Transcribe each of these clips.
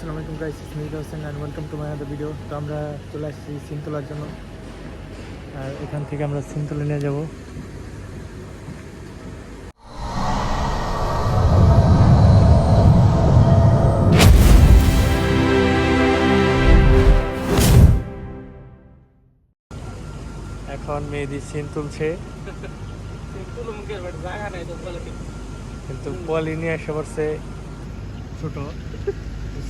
আসসালামু আলাইকুম guys, Smit Hossain and welcome to my other video. তো আমরা চলে আসছি সিম তোলার জন্য, আর এখান থেকে আমরা সিম তুলে নিয়ে যাব। এখন মেহেদি সিম তুলছে, কিন্তু পলি নিয়ে এসে পড়ছে ছোট,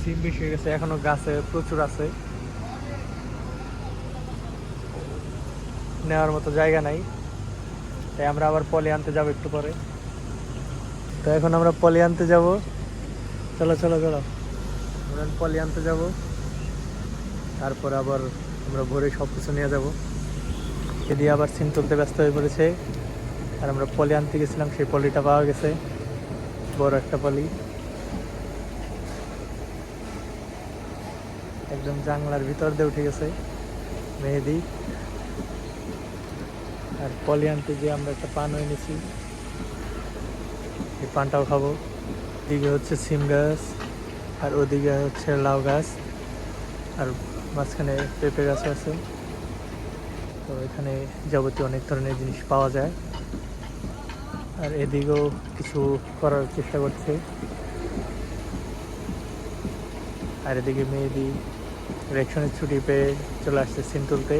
সিম বেশি হয়ে গেছে, এখনো গাছে প্রচুর আছে, নেওয়ার মতো জায়গা নাই, তাই আমরা আবার পলি আনতে যাবো একটু পরে। তো এখন আমরা পলি আনতে যাব, চলো চলো চলো, আমরা পলি আনতে যাব, তারপর আবার আমরা ভোরে সব কিছু নিয়ে যাবো। এদিকে আবার সিম তুলতে ব্যস্ত হয়ে পড়েছে, আর আমরা পলি আনতে গেছিলাম, সেই পলিটা পাওয়া গেছে, বড় একটা পলি, একদম জাংলার ভিতর দিয়ে উঠে গেছে মেহেদি। আর পলি আনতে গিয়ে আমরা একটা পানও এনেছি, এই পানটাও খাবো। এদিকে হচ্ছে সিম গাছ, আর ওদিকে হচ্ছে লাউ গাছ, আর মাঝখানে পেঁপে গাছ আছে। তো এখানে যাবতীয় অনেক ধরনের জিনিস পাওয়া যায়। আর এদিকেও কিছু করার চেষ্টা করছে, আর এদিকে মেহেদি ইলেকশনের ছুটি পেয়ে চলে আসছে সিম তুলতে।